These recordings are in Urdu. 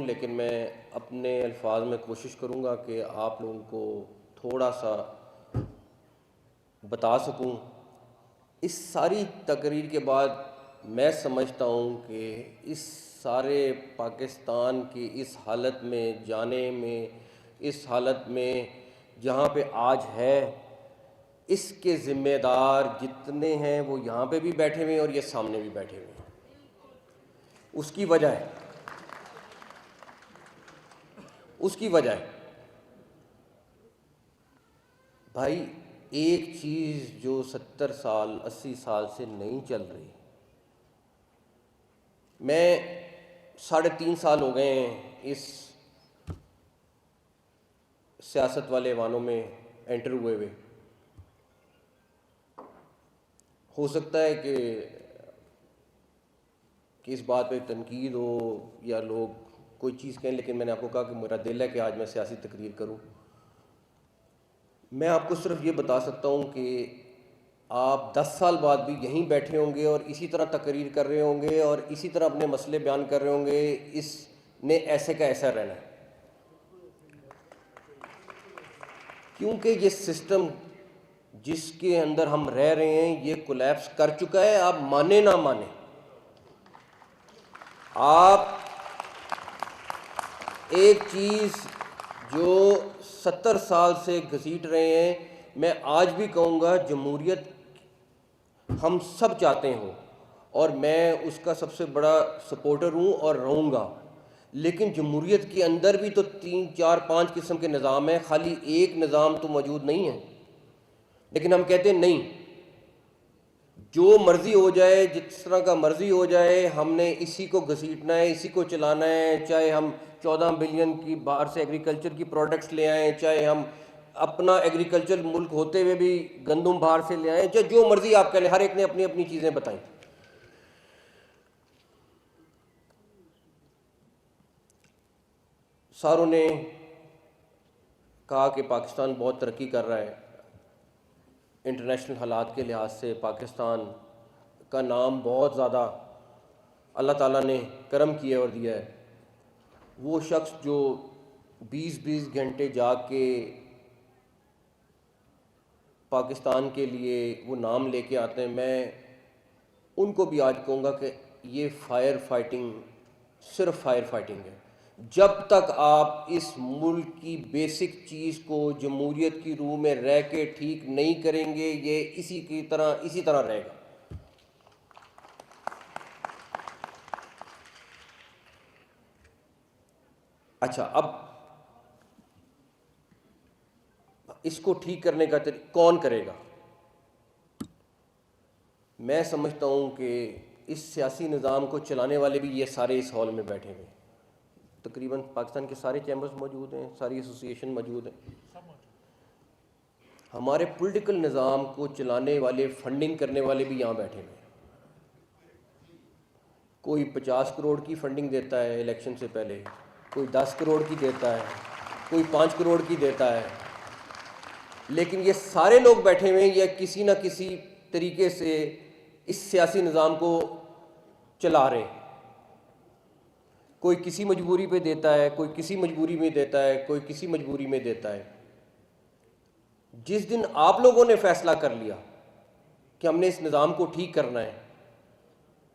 لیکن میں اپنے الفاظ میں کوشش کروں گا کہ آپ لوگوں کو تھوڑا سا بتا سکوں۔ اس ساری تقریر کے بعد میں سمجھتا ہوں کہ اس سارے پاکستان کی اس حالت میں جانے میں، اس حالت میں جہاں پہ آج ہے، اس کے ذمہ دار جتنے ہیں وہ یہاں پہ بھی بیٹھے ہوئے ہیں اور یہ سامنے بھی بیٹھے ہوئے ہیں۔ اس کی وجہ ہے بھائی ایک چیز جو 70 سال 80 سال سے نہیں چل رہی، میں 3.5 سال ہو گئے ہیں اس سیاست والے ایوانوں میں انٹر ہوئے، ہو سکتا ہے کہ اس بات پہ تنقید ہو یا لوگ کوئی چیز کہیں، لیکن میں نے آپ کو کہا کہ میرا دل ہے کہ آج میں سیاسی تقریر کروں۔ میں آپ کو صرف یہ بتا سکتا ہوں کہ آپ 10 سال بعد بھی یہیں بیٹھے ہوں گے اور اسی طرح تقریر کر رہے ہوں گے اور اسی طرح اپنے مسئلے بیان کر رہے ہوں گے۔ اس نے ایسے کا ایسا رہنا ہے، کیونکہ یہ سسٹم جس کے اندر ہم رہ رہے ہیں یہ کولیپس کر چکا ہے، آپ مانے نہ مانے۔ آپ ایک چیز جو 70 سال سے گھسیٹ رہے ہیں، میں آج بھی کہوں گا جمہوریت ہم سب چاہتے ہوں اور میں اس کا سب سے بڑا سپورٹر ہوں اور رہوں گا، لیکن جمہوریت کے اندر بھی تو 3 4 5 قسم کے نظام ہیں، خالی ایک نظام تو موجود نہیں ہے۔ لیکن ہم کہتے ہیں نہیں، جو مرضی ہو جائے، جس طرح کا مرضی ہو جائے، ہم نے اسی کو گھسیٹنا ہے، اسی کو چلانا ہے، چاہے ہم 14 بلین کی باہر سے ایگریکلچر کی پروڈکٹس لے آئیں، چاہے ہم اپنا ایگریکلچر ملک ہوتے ہوئے بھی گندم باہر سے لے آئیں، چاہے جو مرضی آپ کہہ لیں، ہر ایک نے اپنی اپنی چیزیں بتائیں۔ ساروں نے کہا کہ پاکستان بہت ترقی کر رہا ہے، انٹرنیشنل حالات کے لحاظ سے پاکستان کا نام بہت زیادہ اللہ تعالیٰ نے کرم کیا اور دیا ہے۔ وہ شخص جو 20 گھنٹے جاگ کے پاکستان کے لیے وہ نام لے کے آتے ہیں، میں ان کو بھی آج کہوں گا کہ یہ فائر فائٹنگ صرف فائر فائٹنگ ہے۔ جب تک آپ اس ملک کی بیسک چیز کو جمہوریت کی روح میں رہ کے ٹھیک نہیں کریں گے، یہ اسی طرح رہے گا۔ اچھا، اب اس کو ٹھیک کرنے کا کون کرے گا؟ میں سمجھتا ہوں کہ اس سیاسی نظام کو چلانے والے بھی یہ سارے اس ہال میں بیٹھے ہوئے ہیں، تقریباً پاکستان کے سارے چیمبرز موجود ہیں، ساری ایسوسی ایشن موجود ہیں۔ ہمارے پولیٹیکل نظام کو چلانے والے، فنڈنگ کرنے والے بھی یہاں بیٹھے ہوئے ہیں۔ کوئی 50 کروڑ کی فنڈنگ دیتا ہے الیکشن سے پہلے، کوئی 10 کروڑ کی دیتا ہے، کوئی 5 کروڑ کی دیتا ہے، لیکن یہ سارے لوگ بیٹھے ہوئے ہیں، یہ کسی نہ کسی طریقے سے اس سیاسی نظام کو چلا رہے ہیں۔ کوئی کسی مجبوری پہ دیتا ہے، کوئی کسی مجبوری میں دیتا ہے، کوئی کسی مجبوری میں دیتا ہے۔ جس دن آپ لوگوں نے فیصلہ کر لیا کہ ہم نے اس نظام کو ٹھیک کرنا ہے،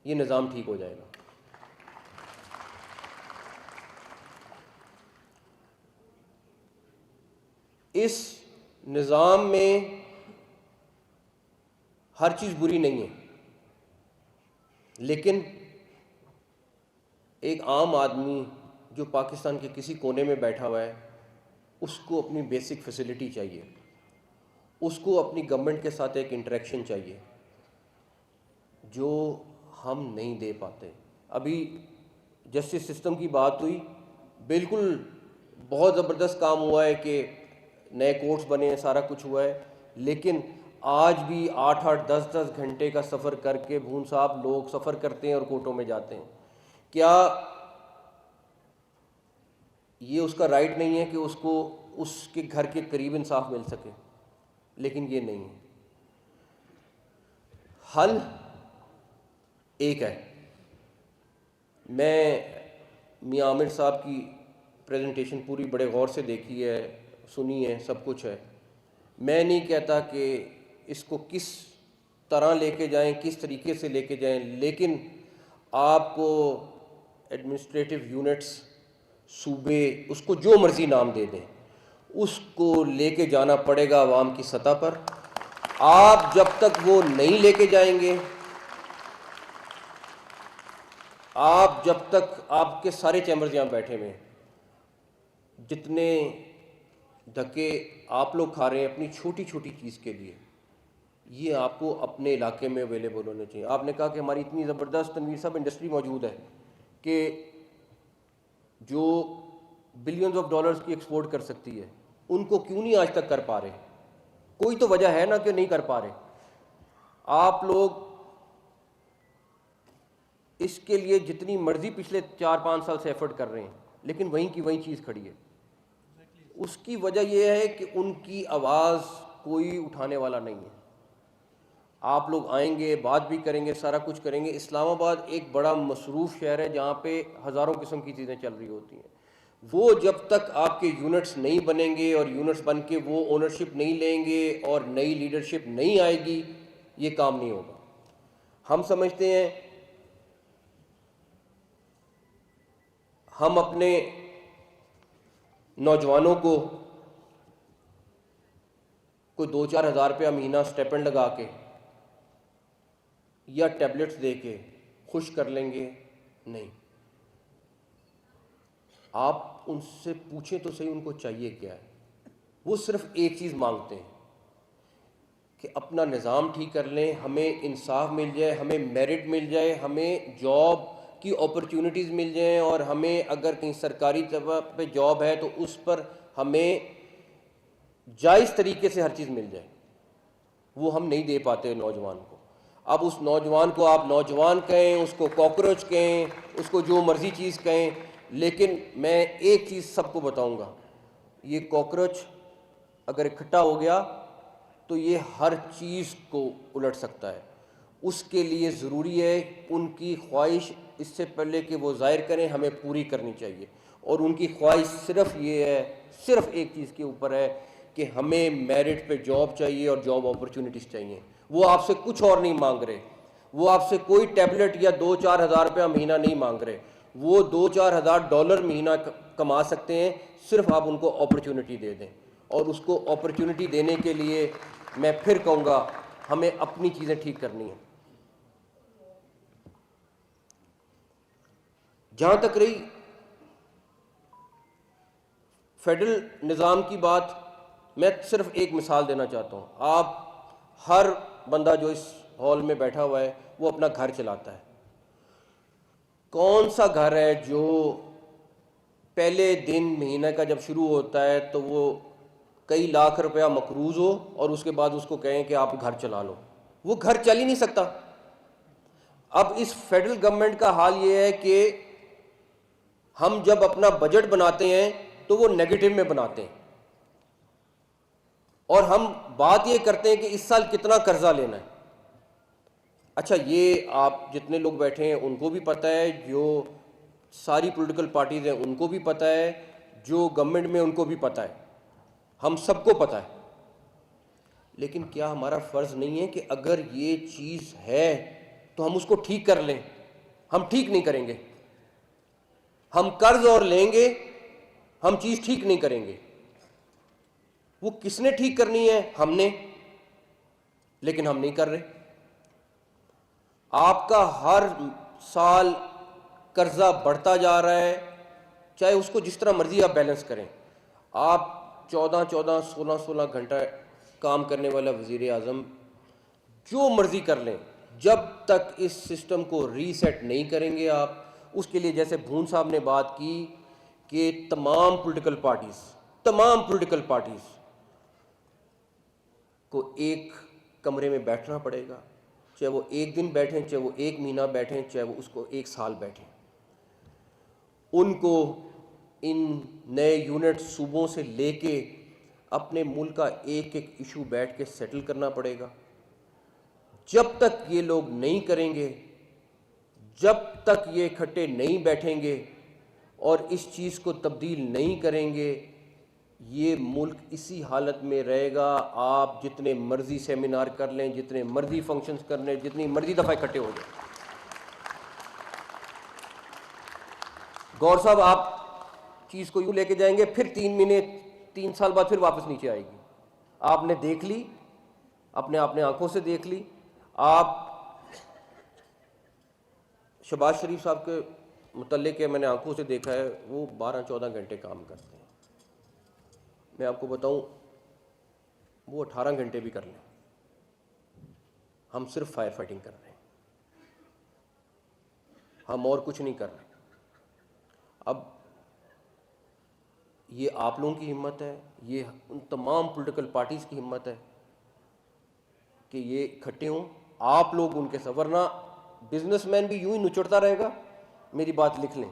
یہ نظام ٹھیک ہو جائے گا۔ اس نظام میں ہر چیز بری نہیں ہے، لیکن ایک عام آدمی جو پاکستان کے کسی کونے میں بیٹھا ہوا ہے، اس کو اپنی بیسک فیسلٹی چاہیے، اس کو اپنی گورنمنٹ کے ساتھ ایک انٹریکشن چاہیے، جو ہم نہیں دے پاتے۔ ابھی جسٹس سسٹم کی بات ہوئی، بالکل بہت زبردست کام ہوا ہے کہ نئے کورٹس بنے ہیں، سارا کچھ ہوا ہے، لیکن آج بھی 8 10 گھنٹے کا سفر کر کے بھون صاحب لوگ سفر کرتے ہیں اور کورٹوں میں جاتے ہیں۔ کیا یہ اس کا رائٹ نہیں ہے کہ اس کو اس کے گھر کے قریب انصاف مل سکے؟ لیکن یہ نہیں ہے۔ حل ایک ہے۔ میں میاں عامر صاحب کی پریزنٹیشن پوری بڑے غور سے دیکھی ہے، سنی ہے، سب کچھ ہے. میں نہیں کہتا کہ اس کو کس طرح لے کے جائیں، کس طریقے سے لے کے جائیں، لیکن آپ کو ایڈمنسٹریٹو یونٹس، صوبے، اس کو جو مرضی نام دے دیں، اس کو لے کے جانا پڑے گا عوام کی سطح پر. آپ جب تک وہ نہیں لے کے جائیں گے، آپ جب تک، آپ کے سارے چیمبرز یہاں بیٹھے ہوئے ہیں، جتنے دھکے آپ لوگ کھا رہے ہیں اپنی چھوٹی چھوٹی چیز کے لیے، یہ آپ کو اپنے علاقے میں اویلیبل ہونے چاہیے. آپ نے کہا کہ ہماری اتنی زبردست تنویر صاحب انڈسٹری موجود ہے کہ جو بلینز آف ڈالرز کی ایکسپورٹ کر سکتی ہے، ان کو کیوں نہیں آج تک کر پا رہے؟ کوئی تو وجہ ہے نا کہ نہیں کر پا رہے. آپ لوگ اس کے لیے جتنی مرضی پچھلے 4-5 سال سے ایفرٹ کر رہے ہیں، لیکن وہیں کی وہیں چیز کھڑی ہے. اس کی وجہ یہ ہے کہ ان کی آواز کوئی اٹھانے والا نہیں ہے. آپ لوگ آئیں گے، بات بھی کریں گے، سارا کچھ کریں گے. اسلام آباد ایک بڑا مصروف شہر ہے جہاں پہ ہزاروں قسم کی چیزیں چل رہی ہوتی ہیں. وہ جب تک آپ کے یونٹس نہیں بنیں گے اور یونٹس بن کے وہ اونرشپ نہیں لیں گے اور نئی لیڈرشپ نہیں آئے گی، یہ کام نہیں ہوگا. ہم سمجھتے ہیں ہم اپنے نوجوانوں کو کوئی 2-4 ہزار روپیہ مہینہ اسٹیپنڈ لگا کے یا ٹیبلٹس دے کے خوش کر لیں گے. نہیں، آپ ان سے پوچھیں تو صحیح ان کو چاہیے کیا ہے. وہ صرف ایک چیز مانگتے ہیں کہ اپنا نظام ٹھیک کر لیں، ہمیں انصاف مل جائے، ہمیں میرٹ مل جائے، ہمیں جاب کی اپرچونٹیز مل جائیں، اور ہمیں اگر کہیں سرکاری طبع پہ جاب ہے تو اس پر ہمیں جائز طریقے سے ہر چیز مل جائے. وہ ہم نہیں دے پاتے نوجوان کو. اب اس نوجوان کو آپ نوجوان کہیں، اس کو کاکروچ کہیں، اس کو جو مرضی چیز کہیں، لیکن میں ایک چیز سب کو بتاؤں گا، یہ کاکروچ اگر اکٹھا ہو گیا تو یہ ہر چیز کو الٹ سکتا ہے. اس کے لیے ضروری ہے ان کی خواہش اس سے پہلے کہ وہ ظاہر کریں ہمیں پوری کرنی چاہیے. اور ان کی خواہش صرف یہ ہے، صرف ایک چیز کے اوپر ہے کہ ہمیں میرٹ پہ جاب چاہیے اور جاب اپرچونٹیز چاہیے. وہ آپ سے کچھ اور نہیں مانگ رہے، وہ آپ سے کوئی ٹیبلٹ یا 2-4 ہزار روپیہ مہینہ نہیں مانگ رہے. وہ 2-4 ہزار ڈالر مہینہ کما سکتے ہیں، صرف آپ ان کو اپرچونٹی دے دیں. اور اس کو اپرچونٹی دینے کے لیے میں پھر کہوں گا ہمیں اپنی چیزیں ٹھیک کرنی ہیں. جہاں تک رہی فیڈرل نظام کی بات، میں صرف ایک مثال دینا چاہتا ہوں. آپ ہر بندہ جو اس ہال میں بیٹھا ہوا ہے وہ اپنا گھر چلاتا ہے. کون سا گھر ہے جو پہلے دن مہینہ کا جب شروع ہوتا ہے تو وہ کئی لاکھ روپیہ مقروض ہو اور اس کے بعد اس کو کہیں کہ آپ گھر چلا لو؟ وہ گھر چل ہی نہیں سکتا. اب اس فیڈرل گورنمنٹ کا حال یہ ہے کہ ہم جب اپنا بجٹ بناتے ہیں تو وہ نیگیٹو میں بناتے ہیں، اور ہم بات یہ کرتے ہیں کہ اس سال کتنا قرضہ لینا ہے. اچھا، یہ آپ جتنے لوگ بیٹھے ہیں ان کو بھی پتہ ہے، جو ساری پولیٹیکل پارٹیز ہیں ان کو بھی پتہ ہے، جو گورنمنٹ میں ان کو بھی پتہ ہے، ہم سب کو پتہ ہے. لیکن کیا ہمارا فرض نہیں ہے کہ اگر یہ چیز ہے تو ہم اس کو ٹھیک کر لیں؟ ہم ٹھیک نہیں کریں گے. ہم قرض اور لیں گے، ہم چیز ٹھیک نہیں کریں گے. وہ کس نے ٹھیک کرنی ہے؟ ہم نے، لیکن ہم نہیں کر رہے. آپ کا ہر سال قرضہ بڑھتا جا رہا ہے، چاہے اس کو جس طرح مرضی آپ بیلنس کریں. آپ 14 16 گھنٹہ کام کرنے والا وزیر اعظم جو مرضی کر لیں، جب تک اس سسٹم کو ری سیٹ نہیں کریں گے آپ، اس کے لیے جیسے بھون صاحب نے بات کی کہ تمام پولیٹیکل پارٹیز کو ایک کمرے میں بیٹھنا پڑے گا، چاہے وہ ایک دن بیٹھیں، چاہے وہ ایک مہینہ بیٹھیں، چاہے وہ اس کو ایک سال بیٹھیں. ان کو ان نئے یونٹ صوبوں سے لے کے اپنے ملک کا ایک ایک ایشو بیٹھ کے سیٹل کرنا پڑے گا. جب تک یہ لوگ نہیں کریں گے، جب تک یہ اکٹھے نہیں بیٹھیں گے، اور اس چیز کو تبدیل نہیں کریں گے، یہ ملک اسی حالت میں رہے گا۔ آپ جتنے مرضی سیمینار کر لیں، جتنے مرضی فنکشنز کر لیں، جتنی مرضی دفعہ اکٹھے ہو جائیں۔ گور صاحب آپ چیز کو یوں لے کے جائیں گے، پھر 3 سال بعد پھر واپس نیچے آئے گی۔ آپ نے دیکھ لی، اپنے آنکھوں سے دیکھ لی۔ آپ شہباز شریف صاحب کے متعلق ہے، میں نے آنکھوں سے دیکھا ہے، وہ 12-14 گھنٹے کام کرتے ہیں۔ میں آپ کو بتاؤں، وہ 18 گھنٹے بھی کر لیں، ہم صرف فائر فائٹنگ کر رہے ہیں، ہم اور کچھ نہیں کر رہے۔ اب یہ آپ لوگوں کی ہمت ہے، یہ ان تمام پولیٹیکل پارٹیز کی ہمت ہے کہ یہ اکٹھے ہوں، آپ لوگ ان کے ساتھ، ورنہ بزنس مین بھی یوں ہی نچڑتا رہے گا۔ میری بات لکھ لیں،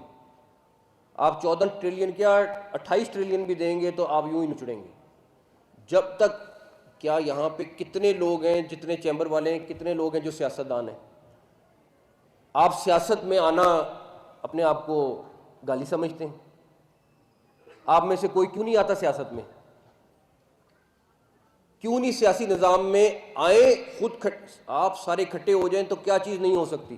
آپ 14 ٹریلین کیا 28 ٹریلین بھی دیں گے تو آپ یوں ہی نچڑیں گے جب تک۔ کیا یہاں پہ کتنے لوگ ہیں، جتنے چیمبر والے ہیں، کتنے لوگ ہیں جو سیاستدان ہیں؟ آپ سیاست میں آنا اپنے آپ کو گالی سمجھتے ہیں؟ آپ میں سے کوئی کیوں نہیں آتا سیاست میں؟ کیوں نہیں سیاسی نظام میں آئیں؟ آپ سارے اکٹھے ہو جائیں تو کیا چیز نہیں ہو سکتی؟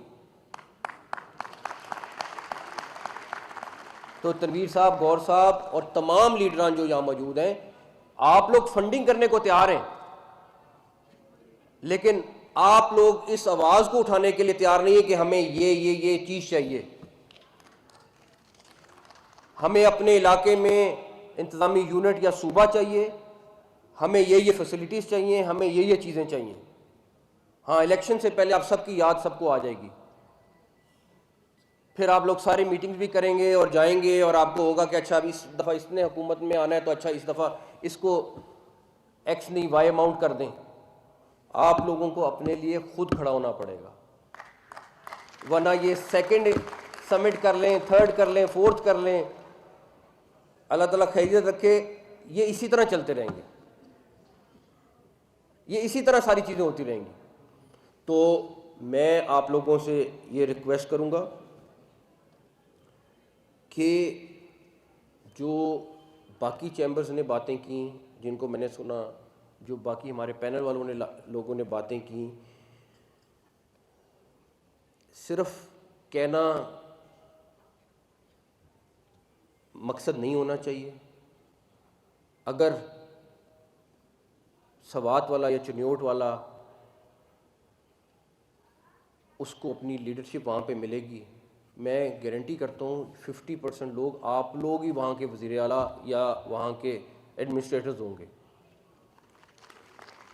تو تنویر صاحب، گور صاحب اور تمام لیڈران جو یہاں موجود ہیں، آپ لوگ فنڈنگ کرنے کو تیار ہیں، لیکن آپ لوگ اس آواز کو اٹھانے کے لیے تیار نہیں ہے کہ ہمیں یہ چیز چاہیے، ہمیں اپنے علاقے میں انتظامی یونٹ یا صوبہ چاہیے، ہمیں یہ فیسلٹیز چاہیے، ہمیں یہ چیزیں چاہیے۔ ہاں، الیکشن سے پہلے آپ سب کی یاد سب کو آ جائے گی، پھر آپ لوگ ساری میٹنگز بھی کریں گے اور جائیں گے، اور آپ کو ہوگا کہ اچھا اب اس دفعہ اس نے حکومت میں آنا ہے تو اچھا اس دفعہ اس کو ایکس نہیں وائی اماؤنٹ کر دیں۔ آپ لوگوں کو اپنے لیے خود کھڑا ہونا پڑے گا، ورنہ یہ سیکنڈ سمٹ کر لیں، تھرڈ کر لیں، فورتھ کر لیں، اللہ تعالیٰ خیریت رکھے، یہ اسی طرح چلتے رہیں گے، یہ اسی طرح ساری چیزیں ہوتی رہیں گی۔ تو میں آپ لوگوں سے یہ ریکویسٹ کروں گا کہ جو باقی چیمبرز نے باتیں کیں، جن کو میں نے سنا، جو باقی ہمارے پینل والوں نے لوگوں نے باتیں کیں، صرف کہنا مقصد نہیں ہونا چاہیے۔ اگر سوات والا یا چنیوٹ والا اس کو اپنی لیڈرشپ وہاں پہ ملے گی، میں گارنٹی کرتا ہوں 50% لوگ آپ لوگ ہی وہاں کے وزیر اعلیٰ یا وہاں کے ایڈمنسٹریٹرز ہوں گے،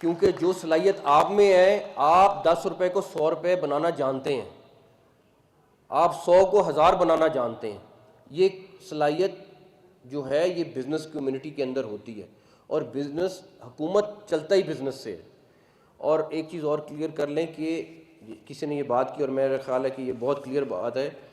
کیونکہ جو صلاحیت آپ میں ہے، آپ 10 روپے کو 100 روپے بنانا جانتے ہیں، آپ 100 کو 1000 بنانا جانتے ہیں۔ یہ صلاحیت جو ہے یہ بزنس کمیونٹی کے اندر ہوتی ہے، اور بزنس، حکومت چلتا ہی بزنس سے ہے۔ اور ایک چیز اور کلیئر کر لیں کہ کسی نے یہ بات کی اور میرا خیال ہے کہ یہ بہت کلیئر بات ہے